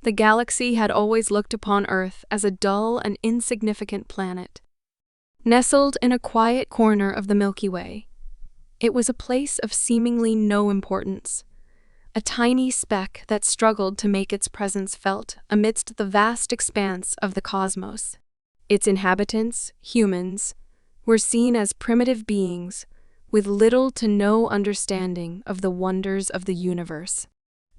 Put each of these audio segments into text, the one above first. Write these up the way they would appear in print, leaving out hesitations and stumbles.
The galaxy had always looked upon Earth as a dull and insignificant planet. Nestled in a quiet corner of the Milky Way, it was a place of seemingly no importance, a tiny speck that struggled to make its presence felt amidst the vast expanse of the cosmos. Its inhabitants, humans, were seen as primitive beings with little to no understanding of the wonders of the universe.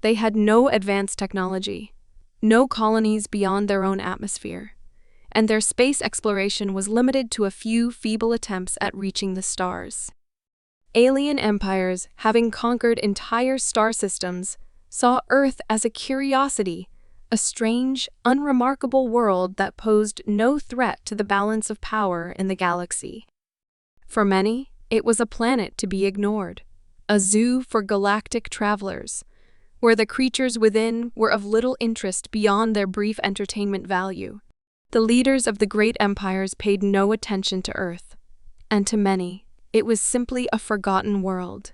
They had no advanced technology, no colonies beyond their own atmosphere, and their space exploration was limited to a few feeble attempts at reaching the stars. Alien empires, having conquered entire star systems, saw Earth as a curiosity, a strange, unremarkable world that posed no threat to the balance of power in the galaxy. For many, it was a planet to be ignored, a zoo for galactic travelers, where the creatures within were of little interest beyond their brief entertainment value. The leaders of the great empires paid no attention to Earth, and to many, it was simply a forgotten world,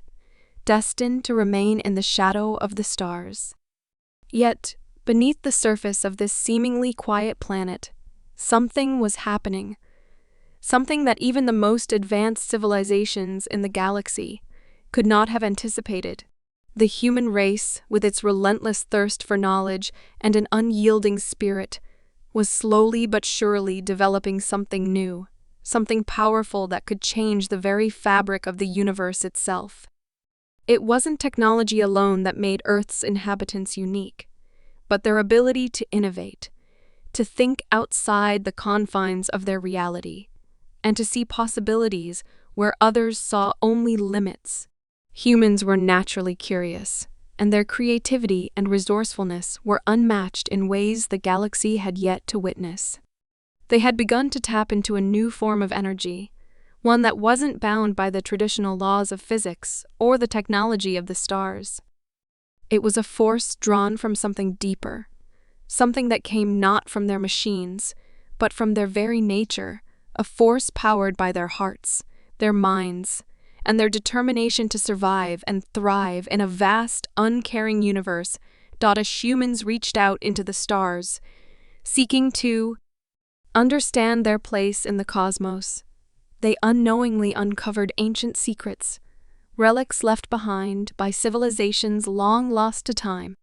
destined to remain in the shadow of the stars. Yet, beneath the surface of this seemingly quiet planet, something was happening, something that even the most advanced civilizations in the galaxy could not have anticipated. The human race, with its relentless thirst for knowledge and an unyielding spirit, was slowly but surely developing something new, something powerful that could change the very fabric of the universe itself. It wasn't technology alone that made Earth's inhabitants unique, but their ability to innovate, to think outside the confines of their reality, and to see possibilities where others saw only limits. Humans were naturally curious, and their creativity and resourcefulness were unmatched in ways the galaxy had yet to witness. They had begun to tap into a new form of energy, one that wasn't bound by the traditional laws of physics or the technology of the stars. It was a force drawn from something deeper, something that came not from their machines, but from their very nature, a force powered by their hearts, their minds, and their determination to survive and thrive in a vast, uncaring universe. As humans reached out into the stars, seeking to understand their place in the cosmos, they unknowingly uncovered ancient secrets, relics left behind by civilizations long lost to time.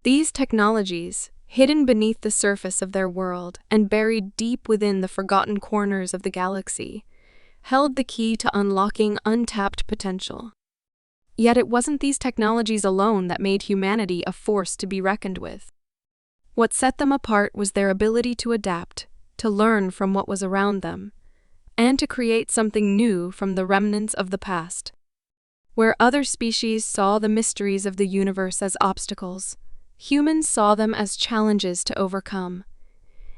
These technologies, hidden beneath the surface of their world and buried deep within the forgotten corners of the galaxy, held the key to unlocking untapped potential. Yet it wasn't these technologies alone that made humanity a force to be reckoned with. What set them apart was their ability to adapt, to learn from what was around them, and to create something new from the remnants of the past. Where other species saw the mysteries of the universe as obstacles, humans saw them as challenges to overcome.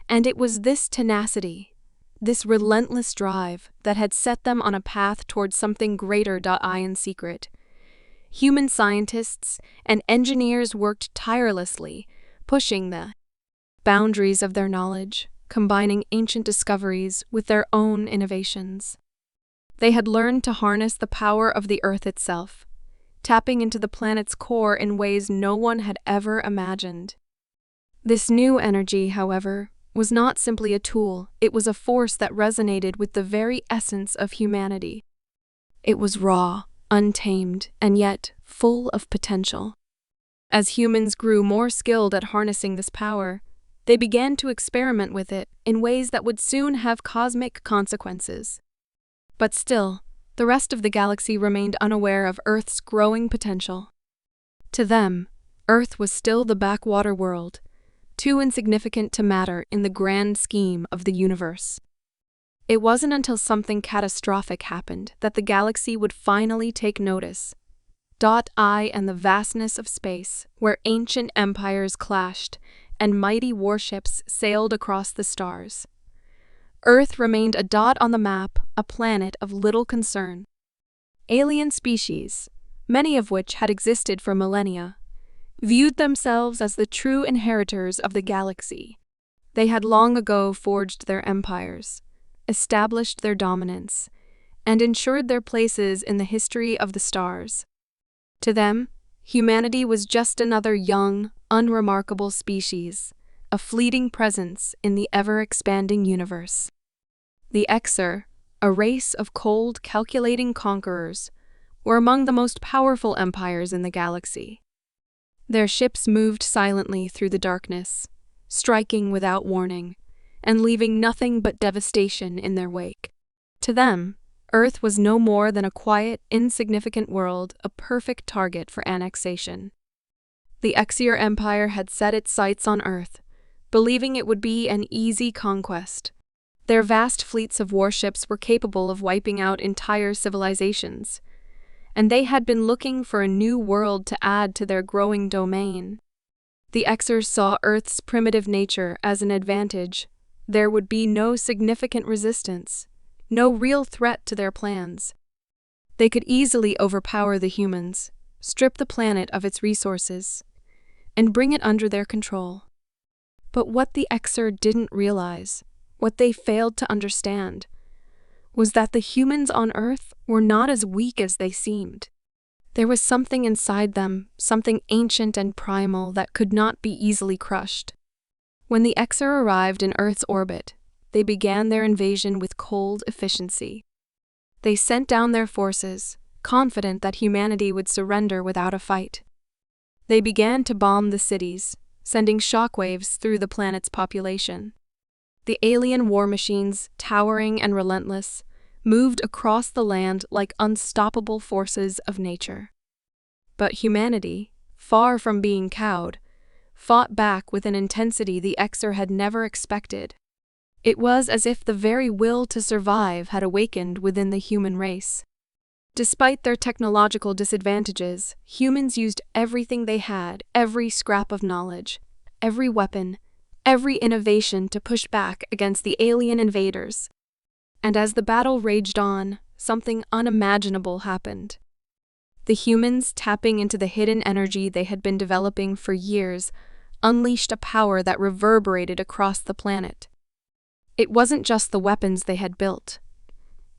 And it was this tenacity, this relentless drive, that had set them on a path towards something greater. In secret, human scientists and engineers worked tirelessly, pushing the boundaries of their knowledge, combining ancient discoveries with their own innovations. They had learned to harness the power of the Earth itself, tapping into the planet's core in ways no one had ever imagined. This new energy, however, was not simply a tool, it was a force that resonated with the very essence of humanity. It was raw, untamed, and yet full of potential. As humans grew more skilled at harnessing this power, they began to experiment with it in ways that would soon have cosmic consequences. But still, the rest of the galaxy remained unaware of Earth's growing potential. To them, Earth was still the backwater world, too insignificant to matter in the grand scheme of the universe. It wasn't until something catastrophic happened that the galaxy would finally take notice. And the vastness of space, where ancient empires clashed and mighty warships sailed across the stars. Earth remained a dot on the map, a planet of little concern. Alien species, many of which had existed for millennia, viewed themselves as the true inheritors of the galaxy. They had long ago forged their empires, established their dominance, and ensured their places in the history of the stars. To them, humanity was just another young, unremarkable species, a fleeting presence in the ever-expanding universe. The Exer, a race of cold, calculating conquerors, were among the most powerful empires in the galaxy. Their ships moved silently through the darkness, striking without warning, and leaving nothing but devastation in their wake. To them, Earth was no more than a quiet, insignificant world, a perfect target for annexation. The Exer Empire had set its sights on Earth, believing it would be an easy conquest. Their vast fleets of warships were capable of wiping out entire civilizations, and they had been looking for a new world to add to their growing domain. The Exers saw Earth's primitive nature as an advantage. There would be no significant resistance, no real threat to their plans. They could easily overpower the humans, strip the planet of its resources, and bring it under their control. But what the Exer didn't realize, what they failed to understand, was that the humans on Earth were not as weak as they seemed. There was something inside them, something ancient and primal that could not be easily crushed. When the Exer arrived in Earth's orbit, they began their invasion with cold efficiency. They sent down their forces, confident that humanity would surrender without a fight. They began to bomb the cities, sending shockwaves through the planet's population. The alien war machines, towering and relentless, moved across the land like unstoppable forces of nature. But humanity, far from being cowed, fought back with an intensity the Exer had never expected. It was as if the very will to survive had awakened within the human race. Despite their technological disadvantages, humans used everything they had, every scrap of knowledge, every weapon, every innovation to push back against the alien invaders. And as the battle raged on, something unimaginable happened. The humans, tapping into the hidden energy they had been developing for years, unleashed a power that reverberated across the planet. It wasn't just the weapons they had built.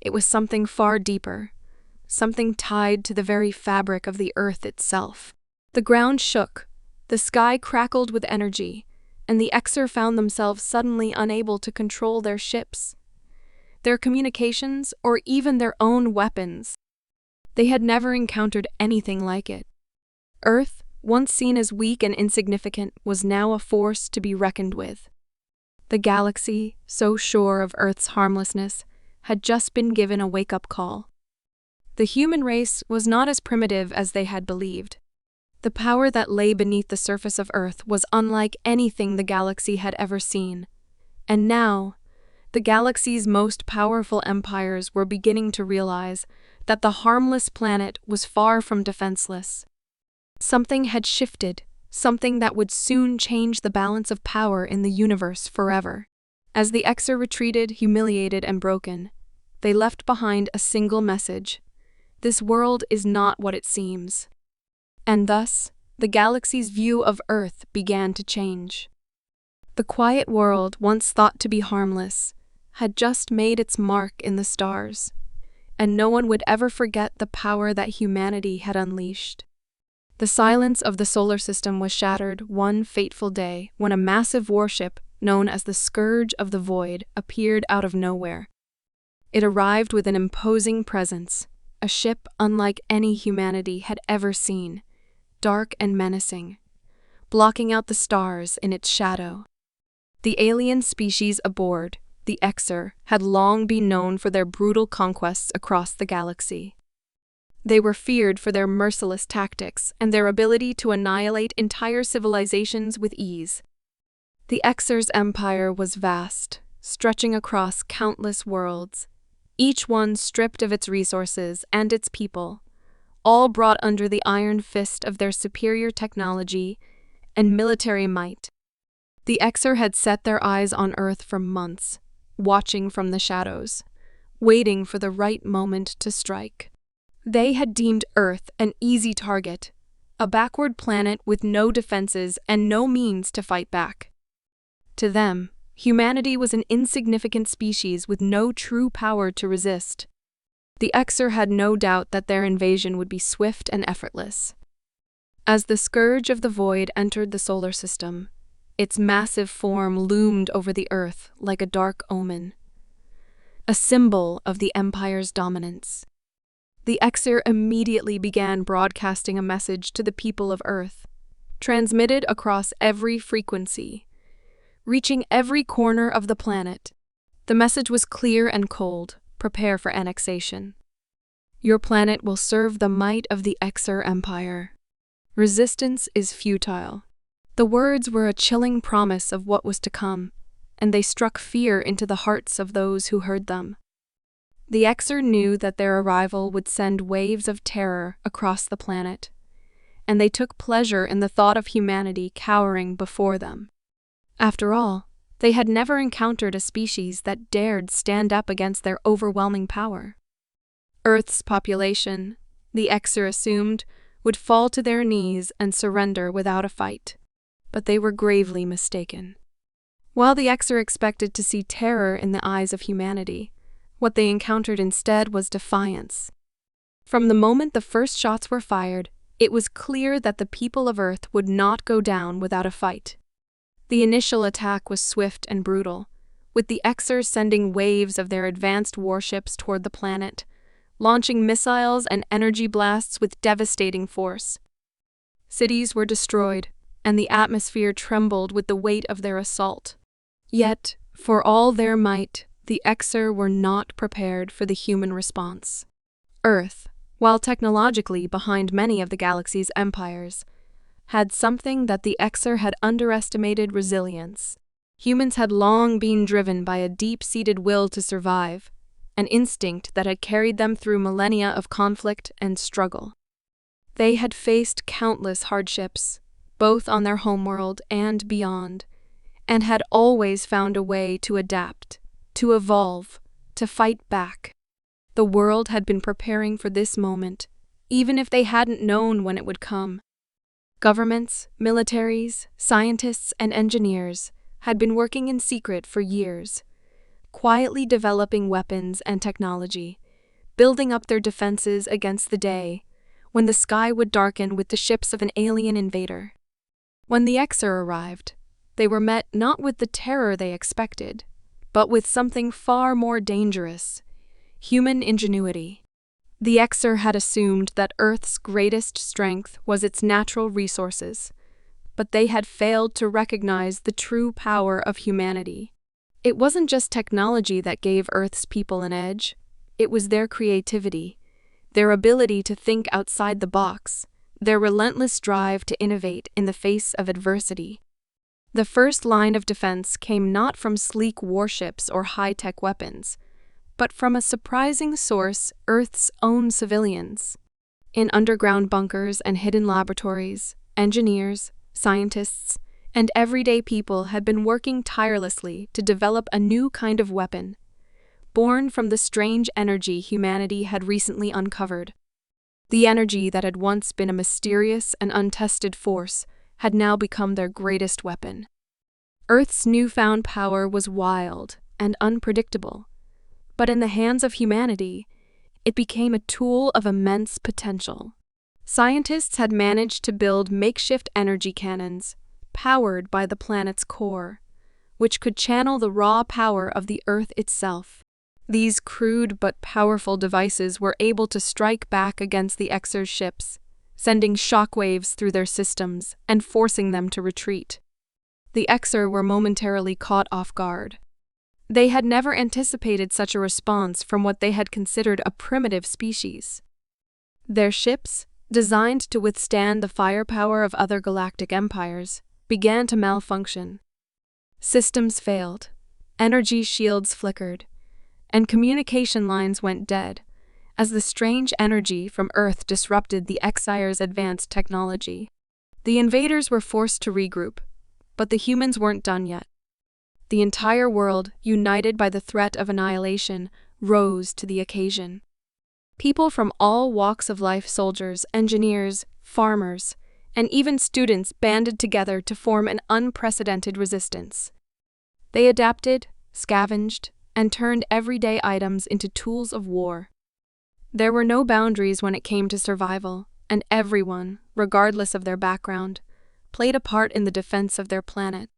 It was something far deeper, something tied to the very fabric of the Earth itself. The ground shook, the sky crackled with energy, and the Exer found themselves suddenly unable to control their ships, their communications, or even their own weapons. They had never encountered anything like it. Earth, once seen as weak and insignificant, was now a force to be reckoned with. The galaxy, so sure of Earth's harmlessness, had just been given a wake-up call. The human race was not as primitive as they had believed. The power that lay beneath the surface of Earth was unlike anything the galaxy had ever seen. And now, the galaxy's most powerful empires were beginning to realize that the harmless planet was far from defenseless. Something had shifted, something that would soon change the balance of power in the universe forever. As the Exer retreated, humiliated and broken, they left behind a single message: this world is not what it seems. And thus, the galaxy's view of Earth began to change. The quiet world, once thought to be harmless, had just made its mark in the stars, and no one would ever forget the power that humanity had unleashed. The silence of the solar system was shattered one fateful day when a massive warship, known as the Scourge of the Void, appeared out of nowhere. It arrived with an imposing presence, a ship unlike any humanity had ever seen, dark and menacing, blocking out the stars in its shadow. The alien species aboard, the Exer, had long been known for their brutal conquests across the galaxy. They were feared for their merciless tactics and their ability to annihilate entire civilizations with ease. The Exer's empire was vast, stretching across countless worlds, each one stripped of its resources and its people, all brought under the iron fist of their superior technology and military might. The Exer had set their eyes on Earth for months, watching from the shadows, waiting for the right moment to strike. They had deemed Earth an easy target, a backward planet with no defenses and no means to fight back. To them, humanity was an insignificant species with no true power to resist. The Exer had no doubt that their invasion would be swift and effortless. As the scourge of the void entered the solar system, its massive form loomed over the Earth like a dark omen, a symbol of the Empire's dominance. The Exer immediately began broadcasting a message to the people of Earth, transmitted across every frequency, reaching every corner of the planet. The message was clear and cold: prepare for annexation. Your planet will serve the might of the Exer Empire. Resistance is futile. The words were a chilling promise of what was to come, and they struck fear into the hearts of those who heard them. The Exer knew that their arrival would send waves of terror across the planet, and they took pleasure in the thought of humanity cowering before them. After all, they had never encountered a species that dared stand up against their overwhelming power. Earth's population, the Exer assumed, would fall to their knees and surrender without a fight. But they were gravely mistaken. While the Exer expected to see terror in the eyes of humanity, what they encountered instead was defiance. From the moment the first shots were fired, it was clear that the people of Earth would not go down without a fight. The initial attack was swift and brutal, with the Exer sending waves of their advanced warships toward the planet, launching missiles and energy blasts with devastating force. Cities were destroyed, and the atmosphere trembled with the weight of their assault. Yet, for all their might, the Exer were not prepared for the human response. Earth, while technologically behind many of the galaxy's empires, had something that the Exer had underestimated: resilience. Humans had long been driven by a deep-seated will to survive, an instinct that had carried them through millennia of conflict and struggle. They had faced countless hardships, both on their homeworld and beyond, and had always found a way to adapt, to evolve, to fight back. The world had been preparing for this moment, even if they hadn't known when it would come. Governments, militaries, scientists, and engineers had been working in secret for years, quietly developing weapons and technology, building up their defenses against the day when the sky would darken with the ships of an alien invader. When the Exer arrived, they were met not with the terror they expected, but with something far more dangerous: human ingenuity. The Exer had assumed that Earth's greatest strength was its natural resources, but they had failed to recognize the true power of humanity. It wasn't just technology that gave Earth's people an edge, it was their creativity, their ability to think outside the box, their relentless drive to innovate in the face of adversity. The first line of defense came not from sleek warships or high-tech weapons, but from a surprising source: Earth's own civilians. In underground bunkers and hidden laboratories, engineers, scientists, and everyday people had been working tirelessly to develop a new kind of weapon, born from the strange energy humanity had recently uncovered. The energy that had once been a mysterious and untested force had now become their greatest weapon. Earth's newfound power was wild and unpredictable, but in the hands of humanity, it became a tool of immense potential. Scientists had managed to build makeshift energy cannons, powered by the planet's core, which could channel the raw power of the Earth itself. These crude but powerful devices were able to strike back against the Exer's ships, sending shockwaves through their systems and forcing them to retreat. The Exer were momentarily caught off guard. They had never anticipated such a response from what they had considered a primitive species. Their ships, designed to withstand the firepower of other galactic empires, began to malfunction. Systems failed, energy shields flickered, and communication lines went dead, as the strange energy from Earth disrupted the Exire's advanced technology. The invaders were forced to regroup, but the humans weren't done yet. The entire world, united by the threat of annihilation, rose to the occasion. People from all walks of life, soldiers, engineers, farmers, and even students banded together to form an unprecedented resistance. They adapted, scavenged, and turned everyday items into tools of war. There were no boundaries when it came to survival, and everyone, regardless of their background, played a part in the defense of their planet.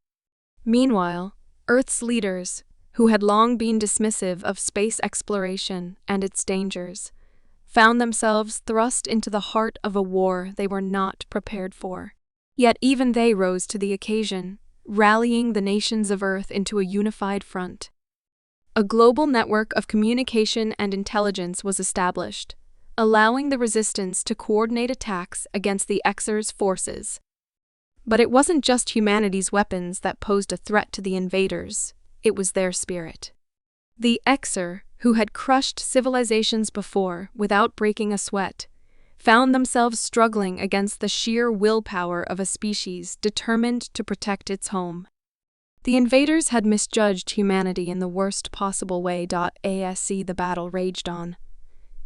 Meanwhile, Earth's leaders, who had long been dismissive of space exploration and its dangers, found themselves thrust into the heart of a war they were not prepared for. Yet even they rose to the occasion, rallying the nations of Earth into a unified front. A global network of communication and intelligence was established, allowing the resistance to coordinate attacks against the Xers' forces. But it wasn't just humanity's weapons that posed a threat to the invaders, it was their spirit. The Xer, who had crushed civilizations before without breaking a sweat, found themselves struggling against the sheer willpower of a species determined to protect its home. The invaders had misjudged humanity in the worst possible way. As the battle raged on,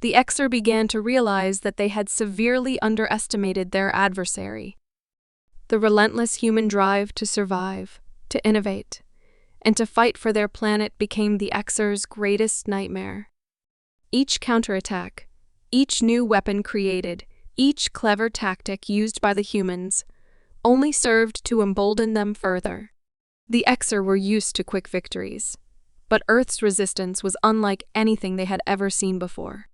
the Xer began to realize that they had severely underestimated their adversary. The relentless human drive to survive, to innovate, and to fight for their planet became the Xers' greatest nightmare. Each counterattack, each new weapon created, each clever tactic used by the humans, only served to embolden them further. The Xer were used to quick victories, but Earth's resistance was unlike anything they had ever seen before.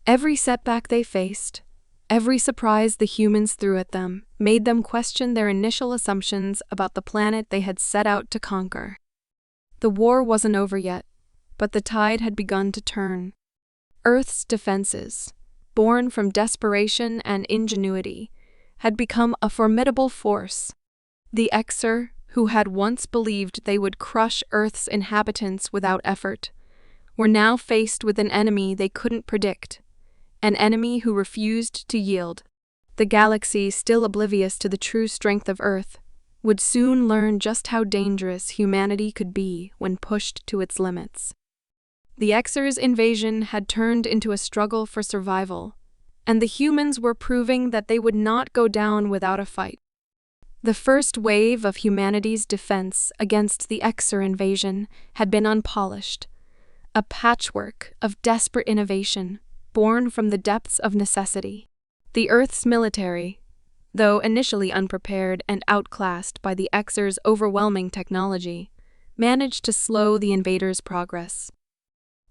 Every setback they faced, every surprise the humans threw at them, made them question their initial assumptions about the planet they had set out to conquer. The war wasn't over yet, but the tide had begun to turn. Earth's defenses, born from desperation and ingenuity, had become a formidable force. The Xer, who had once believed they would crush Earth's inhabitants without effort, were now faced with an enemy they couldn't predict, an enemy who refused to yield. The galaxy, still oblivious to the true strength of Earth, would soon learn just how dangerous humanity could be when pushed to its limits. The Xers' invasion had turned into a struggle for survival, and the humans were proving that they would not go down without a fight. The first wave of humanity's defense against the Xer invasion had been unpolished, a patchwork of desperate innovation born from the depths of necessity. The Earth's military, though initially unprepared and outclassed by the Xers' overwhelming technology, managed to slow the invaders' progress.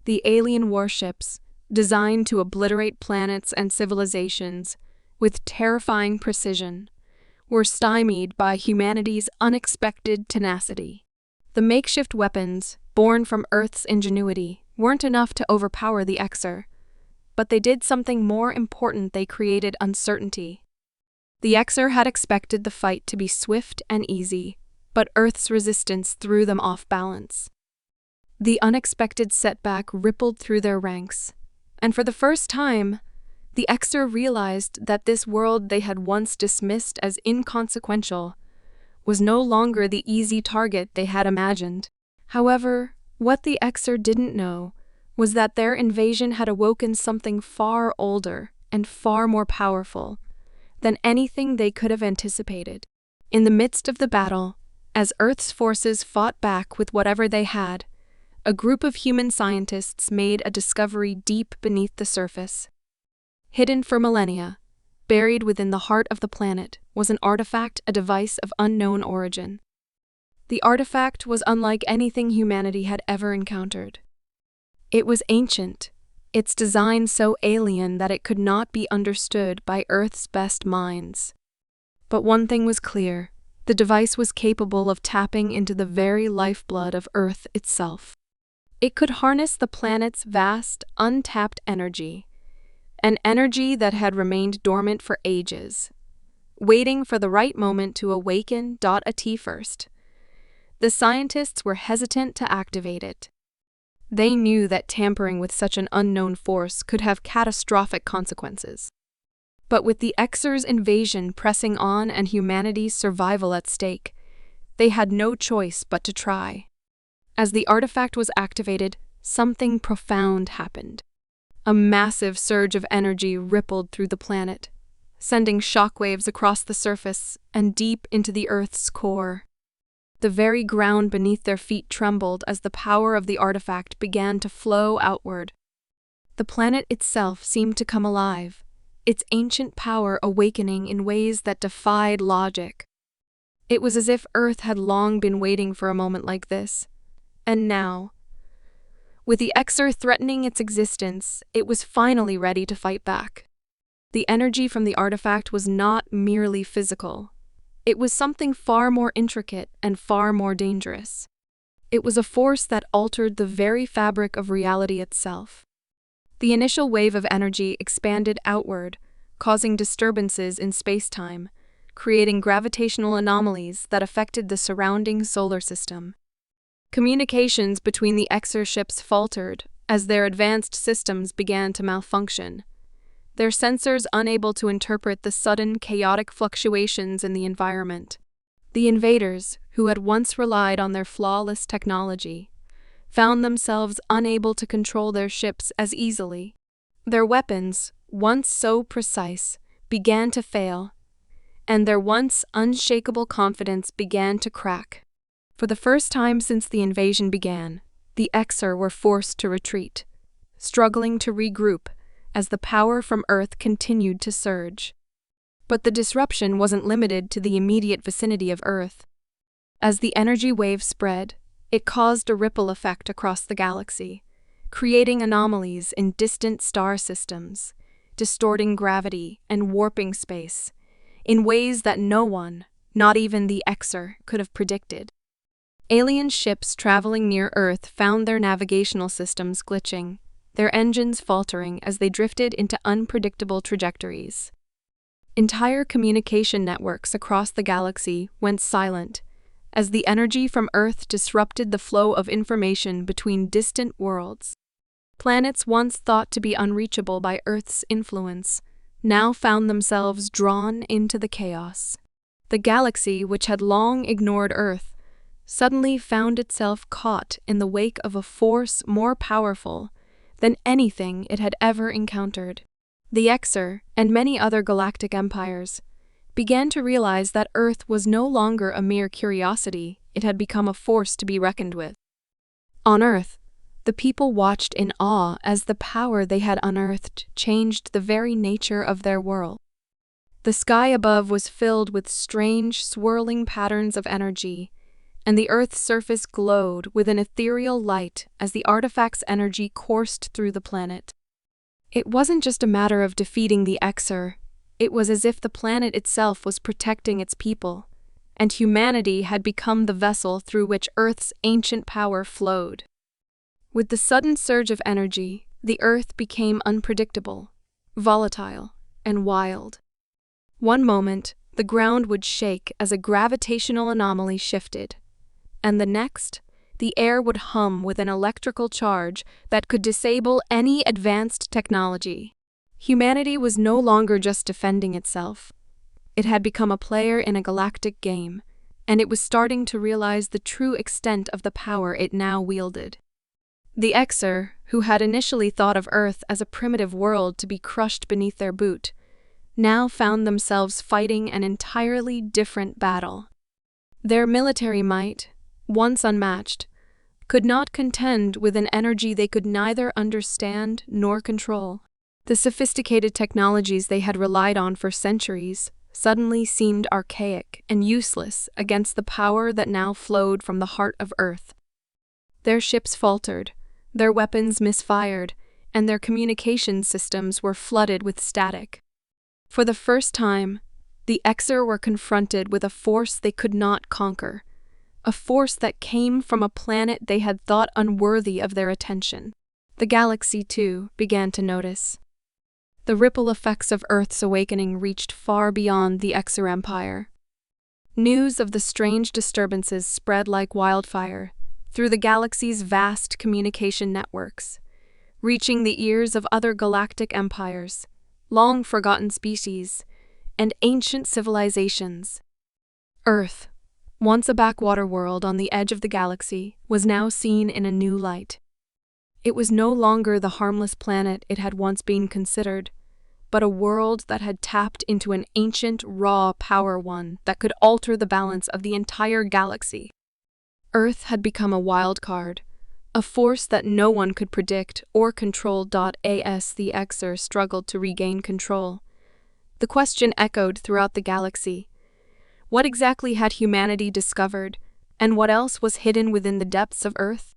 The alien warships, designed to obliterate planets and civilizations with terrifying precision, were stymied by humanity's unexpected tenacity. The makeshift weapons, born from Earth's ingenuity, weren't enough to overpower the Xer, but they did something more important: they created uncertainty. The Xer had expected the fight to be swift and easy, but Earth's resistance threw them off balance. The unexpected setback rippled through their ranks, and for the first time, the Xer realized that this world they had once dismissed as inconsequential was no longer the easy target they had imagined. However, what the Xer didn't know was that their invasion had awoken something far older and far more powerful than anything they could have anticipated. In the midst of the battle, as Earth's forces fought back with whatever they had, a group of human scientists made a discovery deep beneath the surface. Hidden for millennia, buried within the heart of the planet, was an artifact, a device of unknown origin. The artifact was unlike anything humanity had ever encountered. It was ancient, its design so alien that it could not be understood by Earth's best minds. But one thing was clear: the device was capable of tapping into the very lifeblood of Earth itself. It could harness the planet's vast, untapped energy, an energy that had remained dormant for ages, waiting for the right moment to awaken. First, the scientists were hesitant to activate it. They knew that tampering with such an unknown force could have catastrophic consequences. But with the Xer's invasion pressing on and humanity's survival at stake, they had no choice but to try. As the artifact was activated, something profound happened. A massive surge of energy rippled through the planet, sending shockwaves across the surface and deep into the Earth's core. The very ground beneath their feet trembled as the power of the artifact began to flow outward. The planet itself seemed to come alive, its ancient power awakening in ways that defied logic. It was as if Earth had long been waiting for a moment like this. And now, with the Exer threatening its existence, it was finally ready to fight back. The energy from the artifact was not merely physical. It was something far more intricate and far more dangerous. It was a force that altered the very fabric of reality itself. The initial wave of energy expanded outward, causing disturbances in space-time, creating gravitational anomalies that affected the surrounding solar system. Communications between the Exer ships faltered as their advanced systems began to malfunction, their sensors unable to interpret the sudden, chaotic fluctuations in the environment. The invaders, who had once relied on their flawless technology, found themselves unable to control their ships as easily. Their weapons, once so precise, began to fail, and their once unshakable confidence began to crack. For the first time since the invasion began, the Exer were forced to retreat, struggling to regroup as the power from Earth continued to surge. But the disruption wasn't limited to the immediate vicinity of Earth. As the energy wave spread, it caused a ripple effect across the galaxy, creating anomalies in distant star systems, distorting gravity and warping space in ways that no one, not even the Exer, could have predicted. Alien ships traveling near Earth found their navigational systems glitching, their engines faltering as they drifted into unpredictable trajectories. Entire communication networks across the galaxy went silent as the energy from Earth disrupted the flow of information between distant worlds. Planets once thought to be unreachable by Earth's influence now found themselves drawn into the chaos. The galaxy, which had long ignored Earth, suddenly found itself caught in the wake of a force more powerful than anything it had ever encountered. The Exer, and many other galactic empires, began to realize that Earth was no longer a mere curiosity, it had become a force to be reckoned with. On Earth, the people watched in awe as the power they had unearthed changed the very nature of their world. The sky above was filled with strange, swirling patterns of energy, and the Earth's surface glowed with an ethereal light as the artifact's energy coursed through the planet. It wasn't just a matter of defeating the Exer, it was as if the planet itself was protecting its people, and humanity had become the vessel through which Earth's ancient power flowed. With the sudden surge of energy, the Earth became unpredictable, volatile, and wild. One moment, the ground would shake as a gravitational anomaly shifted, and the next, the air would hum with an electrical charge that could disable any advanced technology. Humanity was no longer just defending itself. It had become a player in a galactic game, and it was starting to realize the true extent of the power it now wielded. The Exer, who had initially thought of Earth as a primitive world to be crushed beneath their boot, now found themselves fighting an entirely different battle. Their military might, once unmatched, could not contend with an energy they could neither understand nor control. The sophisticated technologies they had relied on for centuries suddenly seemed archaic and useless against the power that now flowed from the heart of Earth. Their ships faltered, their weapons misfired, and their communication systems were flooded with static. For the first time, the Exer were confronted with a force they could not conquer, a force that came from a planet they had thought unworthy of their attention. The galaxy, too, began to notice. The ripple effects of Earth's awakening reached far beyond the Exer Empire. News of the strange disturbances spread like wildfire through the galaxy's vast communication networks, reaching the ears of other galactic empires, long-forgotten species, and ancient civilizations. Earth, once a backwater world on the edge of the galaxy, was now seen in a new light. It was no longer the harmless planet it had once been considered, but a world that had tapped into an ancient, raw power, one that could alter the balance of the entire galaxy. Earth had become a wild card, a force that no one could predict or control. As the Exer struggled to regain control, The question echoed throughout the galaxy. What exactly had humanity discovered, and what else was hidden within the depths of Earth?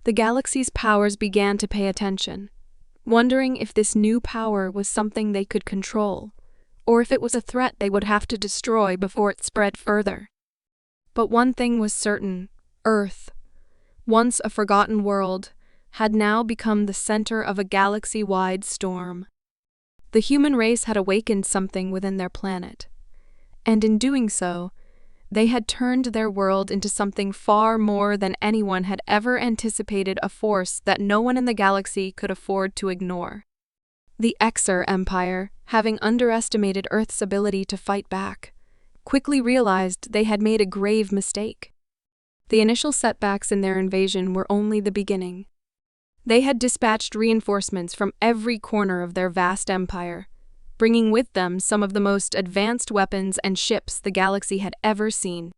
The galaxy's powers began to pay attention, wondering if this new power was something they could control, or if it was a threat they would have to destroy before it spread further. But one thing was certain: Earth, once a forgotten world, had now become the center of a galaxy-wide storm. The human race had awakened something within their planet, and in doing so, they had turned their world into something far more than anyone had ever anticipated, a force that no one in the galaxy could afford to ignore. The Exer Empire, having underestimated Earth's ability to fight back, quickly realized they had made a grave mistake. The initial setbacks in their invasion were only the beginning. They had dispatched reinforcements from every corner of their vast empire, bringing with them some of the most advanced weapons and ships the galaxy had ever seen.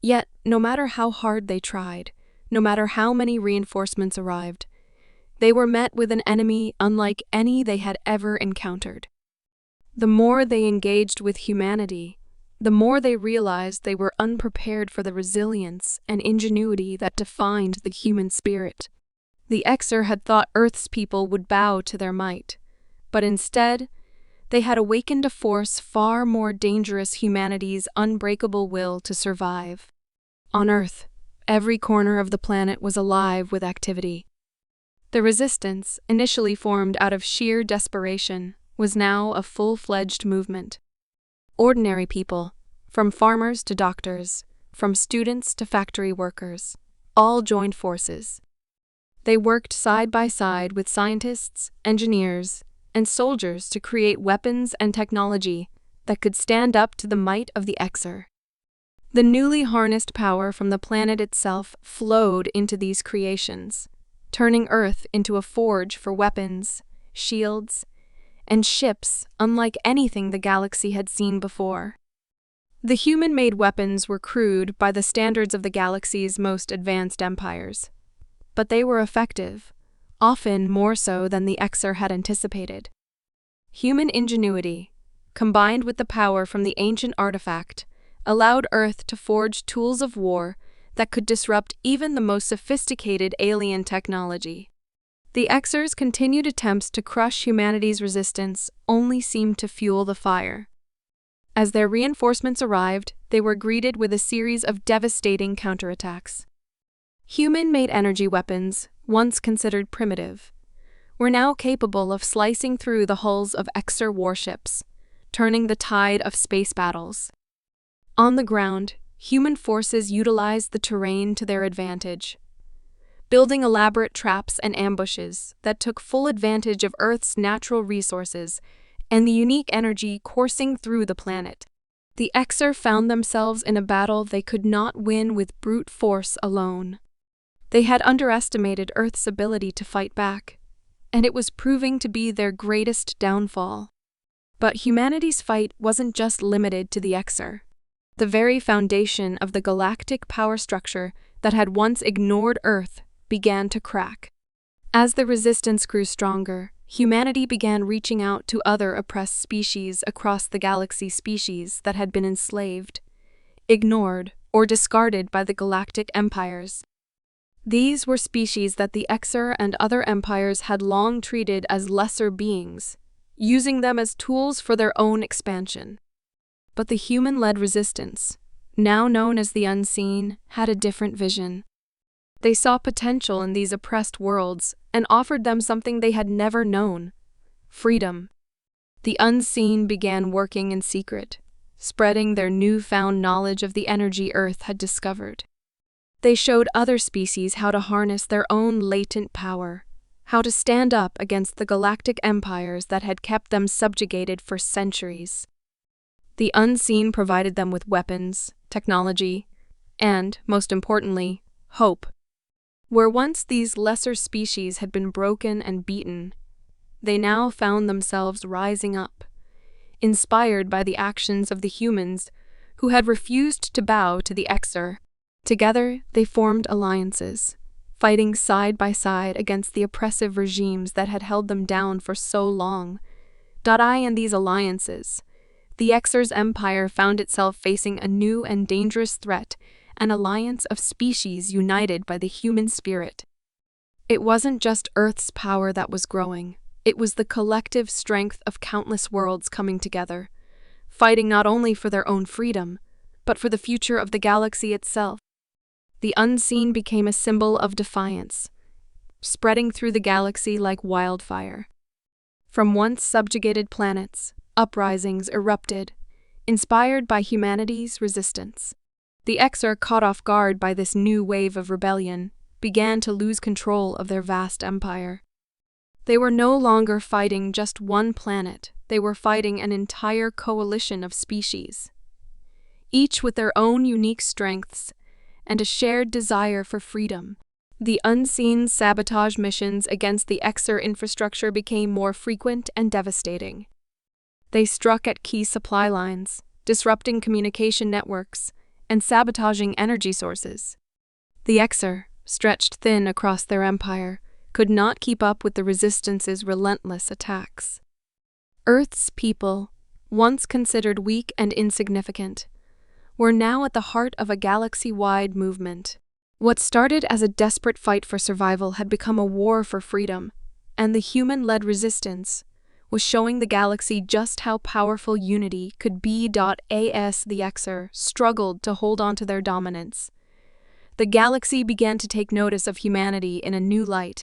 Yet, no matter how hard they tried, no matter how many reinforcements arrived, they were met with an enemy unlike any they had ever encountered. The more they engaged with humanity, the more they realized they were unprepared for the resilience and ingenuity that defined the human spirit. The Exer had thought Earth's people would bow to their might, but instead, they had awakened a force far more dangerous: humanity's unbreakable will to survive. On Earth, every corner of the planet was alive with activity. The resistance, initially formed out of sheer desperation, was now a full-fledged movement. Ordinary people, from farmers to doctors, from students to factory workers, all joined forces. They worked side by side with scientists, engineers, and soldiers to create weapons and technology that could stand up to the might of the Exer. The newly harnessed power from the planet itself flowed into these creations, turning Earth into a forge for weapons, shields, and ships unlike anything the galaxy had seen before. The human-made weapons were crude by the standards of the galaxy's most advanced empires, but they were effective, often more so than the Exer had anticipated. Human ingenuity, combined with the power from the ancient artifact, allowed Earth to forge tools of war that could disrupt even the most sophisticated alien technology. The Exer's continued attempts to crush humanity's resistance only seemed to fuel the fire. As their reinforcements arrived, they were greeted with a series of devastating counterattacks. Human-made energy weapons, once considered primitive, were now capable of slicing through the hulls of Exer warships, turning the tide of space battles. On the ground, human forces utilized the terrain to their advantage, building elaborate traps and ambushes that took full advantage of Earth's natural resources and the unique energy coursing through the planet. The Exer found themselves in a battle they could not win with brute force alone. They had underestimated Earth's ability to fight back, and it was proving to be their greatest downfall. But humanity's fight wasn't just limited to the Exer. The very foundation of the galactic power structure that had once ignored Earth began to crack. As the resistance grew stronger, humanity began reaching out to other oppressed species across the galaxy, species that had been enslaved, ignored, or discarded by the galactic empires. These were species that the Exer and other empires had long treated as lesser beings, using them as tools for their own expansion. But the human-led resistance, now known as the Unseen, had a different vision. They saw potential in these oppressed worlds and offered them something they had never known: freedom. The Unseen began working in secret, spreading their newfound knowledge of the energy Earth had discovered. They showed other species how to harness their own latent power, how to stand up against the galactic empires that had kept them subjugated for centuries. The Unseen provided them with weapons, technology, and, most importantly, hope. Where once these lesser species had been broken and beaten, they now found themselves rising up, inspired by the actions of the humans who had refused to bow to the Exer. Together, they formed alliances, fighting side by side against the oppressive regimes that had held them down for so long, I in these alliances, the Xer's empire found itself facing a new and dangerous threat, an alliance of species united by the human spirit. It wasn't just Earth's power that was growing, it was the collective strength of countless worlds coming together, fighting not only for their own freedom, but for the future of the galaxy itself. The unseen became a symbol of defiance, spreading through the galaxy like wildfire. From once subjugated planets, uprisings erupted, inspired by humanity's resistance. The Xer, caught off guard by this new wave of rebellion, began to lose control of their vast empire. They were no longer fighting just one planet, they were fighting an entire coalition of species, each with their own unique strengths and a shared desire for freedom. The unseen sabotage missions against the Xer infrastructure became more frequent and devastating. They struck at key supply lines, disrupting communication networks, and sabotaging energy sources. The Xer, stretched thin across their empire, could not keep up with the Resistance's relentless attacks. Earth's people, once considered weak and insignificant, were now at the heart of a galaxy-wide movement. What started as a desperate fight for survival had become a war for freedom, and the human-led resistance was showing the galaxy just how powerful unity could be. As the Xer struggled to hold on to their dominance, the galaxy began to take notice of humanity in a new light.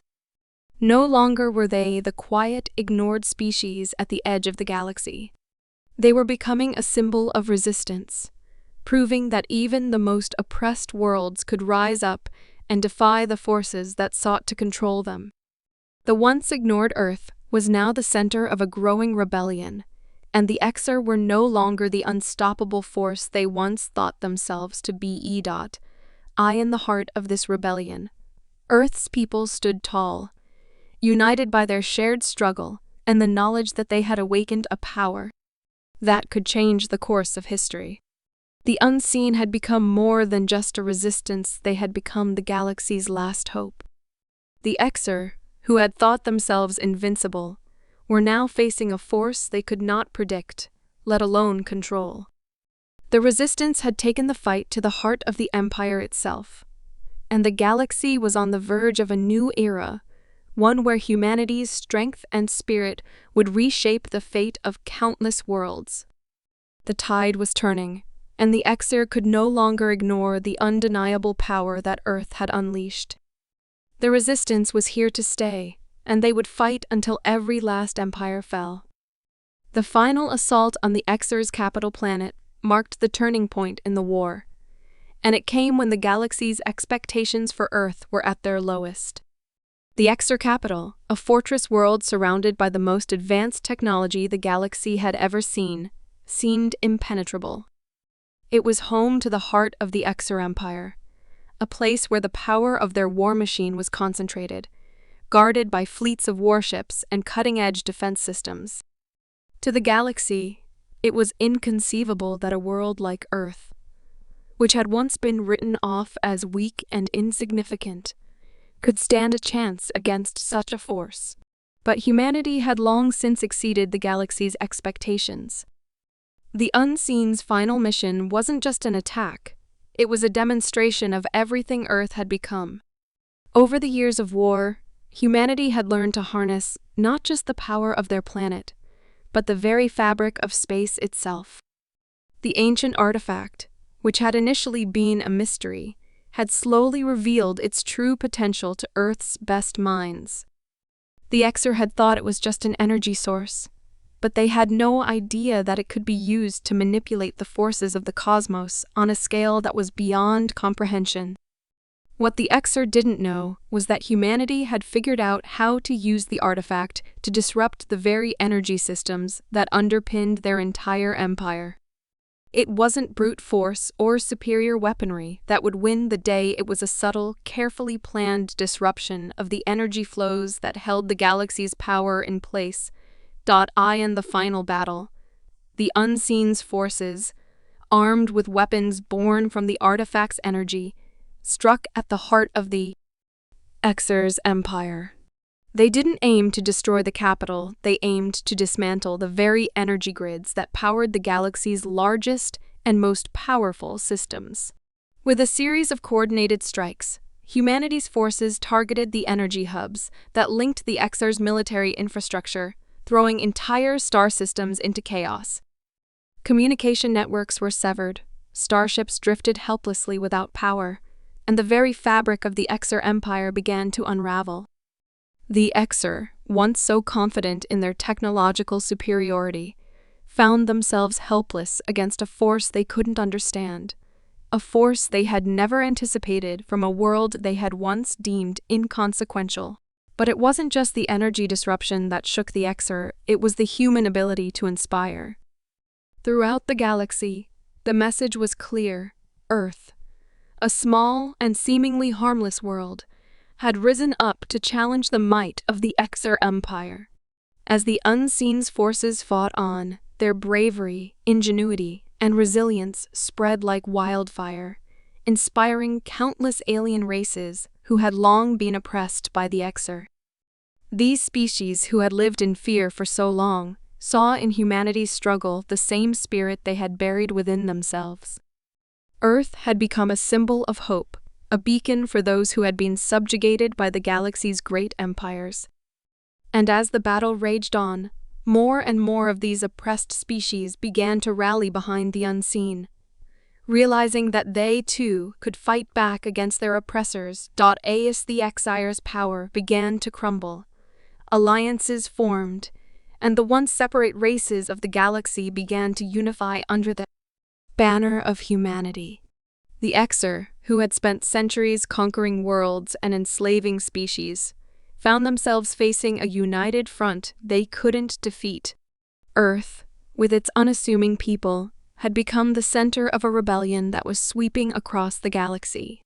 No longer were they the quiet, ignored species at the edge of the galaxy. They were becoming a symbol of resistance, proving that even the most oppressed worlds could rise up and defy the forces that sought to control them. The once ignored Earth was now the center of a growing rebellion, and the Xer were no longer the unstoppable force they once thought themselves to be. In the heart of this rebellion, Earth's people stood tall, united by their shared struggle and the knowledge that they had awakened a power that could change the course of history. The unseen had become more than just a resistance, they had become the galaxy's last hope. The Xer, who had thought themselves invincible, were now facing a force they could not predict, let alone control. The resistance had taken the fight to the heart of the Empire itself, and the galaxy was on the verge of a new era, one where humanity's strength and spirit would reshape the fate of countless worlds. The tide was turning, and the Xer could no longer ignore the undeniable power that Earth had unleashed. The resistance was here to stay, and they would fight until every last empire fell. The final assault on the Xer's capital planet marked the turning point in the war, and it came when the galaxy's expectations for Earth were at their lowest. The Xer capital, a fortress world surrounded by the most advanced technology the galaxy had ever seen, seemed impenetrable. It was home to the heart of the Xer Empire, a place where the power of their war machine was concentrated, guarded by fleets of warships and cutting-edge defense systems. To the galaxy, it was inconceivable that a world like Earth, which had once been written off as weak and insignificant, could stand a chance against such a force. But humanity had long since exceeded the galaxy's expectations. The Unseen's final mission wasn't just an attack, it was a demonstration of everything Earth had become. Over the years of war, humanity had learned to harness not just the power of their planet, but the very fabric of space itself. The ancient artifact, which had initially been a mystery, had slowly revealed its true potential to Earth's best minds. The Xer had thought it was just an energy source, but they had no idea that it could be used to manipulate the forces of the cosmos on a scale that was beyond comprehension. What the Xer didn't know was that humanity had figured out how to use the artifact to disrupt the very energy systems that underpinned their entire empire. It wasn't brute force or superior weaponry that would win the day, it was a subtle, carefully planned disruption of the energy flows that held the galaxy's power in place. In the final battle, the Unseen's forces, armed with weapons born from the artifact's energy, struck at the heart of the Xer's empire. They didn't aim to destroy the capital, they aimed to dismantle the very energy grids that powered the galaxy's largest and most powerful systems. With a series of coordinated strikes, humanity's forces targeted the energy hubs that linked the Xr's military infrastructure, throwing entire star systems into chaos. Communication networks were severed, starships drifted helplessly without power, and the very fabric of the Xr Empire began to unravel. The Xr, once so confident in their technological superiority, found themselves helpless against a force they couldn't understand, a force they had never anticipated from a world they had once deemed inconsequential. But it wasn't just the energy disruption that shook the Xr, it was the human ability to inspire. Throughout the galaxy, the message was clear: Earth, a small and seemingly harmless world, had risen up to challenge the might of the Xr Empire. As the unseen forces fought on, their bravery, ingenuity, and resilience spread like wildfire, inspiring countless alien races who had long been oppressed by the Xr. These species, who had lived in fear for so long, saw in humanity's struggle the same spirit they had buried within themselves. Earth had become a symbol of hope, a beacon for those who had been subjugated by the galaxy's great empires. And as the battle raged on, more and more of these oppressed species began to rally behind the unseen. Realizing that they, too, could fight back against their oppressors, as the Xr's power began to crumble. Alliances formed, and the once separate races of the galaxy began to unify under the banner of humanity. The Xr, who had spent centuries conquering worlds and enslaving species, found themselves facing a united front they couldn't defeat. Earth, with its unassuming people, had become the center of a rebellion that was sweeping across the galaxy.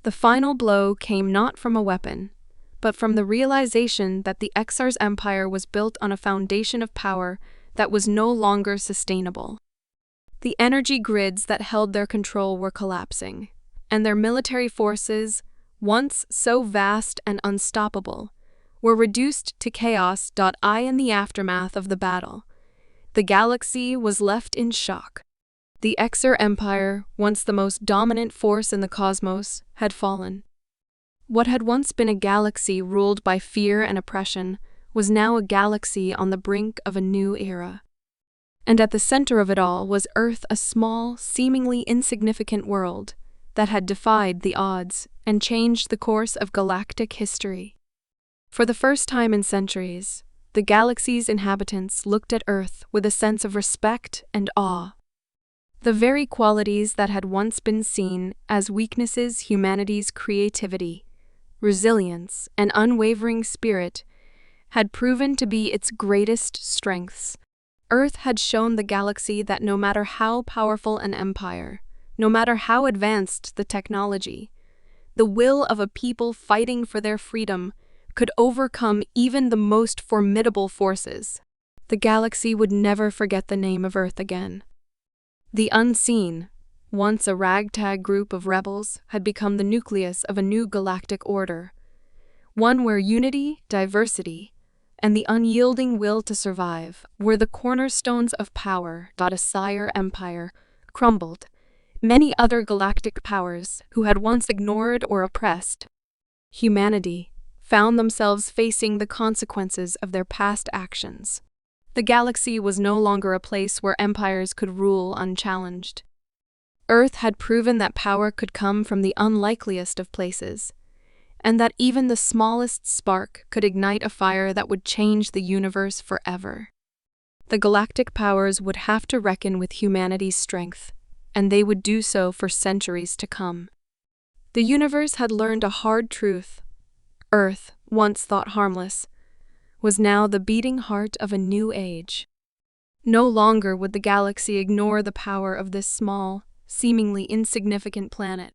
The final blow came not from a weapon, but from the realization that the Xr's empire was built on a foundation of power that was no longer sustainable. The energy grids that held their control were collapsing, and their military forces, once so vast and unstoppable, were reduced to chaos. In the aftermath of the battle, the galaxy was left in shock. The Xr Empire, once the most dominant force in the cosmos, had fallen. What had once been a galaxy ruled by fear and oppression was now a galaxy on the brink of a new era. And at the center of it all was Earth, a small, seemingly insignificant world that had defied the odds and changed the course of galactic history. For the first time in centuries, the galaxy's inhabitants looked at Earth with a sense of respect and awe. The very qualities that had once been seen as weaknesses, humanity's creativity, resilience, and unwavering spirit, had proven to be its greatest strengths. Earth had shown the galaxy that no matter how powerful an empire, no matter how advanced the technology, the will of a people fighting for their freedom could overcome even the most formidable forces. The galaxy would never forget the name of Earth again. The unseen, once a ragtag group of rebels, had become the nucleus of a new galactic order, one where unity, diversity, and the unyielding will to survive were the cornerstones of power. A Sire empire crumbled. Many other galactic powers, who had once ignored or oppressed humanity, found themselves facing the consequences of their past actions. The galaxy was no longer a place where empires could rule unchallenged. Earth had proven that power could come from the unlikeliest of places, and that even the smallest spark could ignite a fire that would change the universe forever. The galactic powers would have to reckon with humanity's strength, and they would do so for centuries to come. The universe had learned a hard truth. Earth, once thought harmless, was now the beating heart of a new age. No longer would the galaxy ignore the power of this small, seemingly insignificant planet.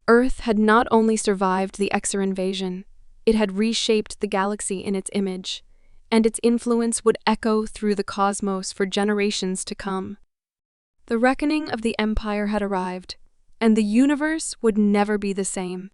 Earth had not only survived the Xr invasion, it had reshaped the galaxy in its image, and its influence would echo through the cosmos for generations to come. The reckoning of the Empire had arrived, and the universe would never be the same.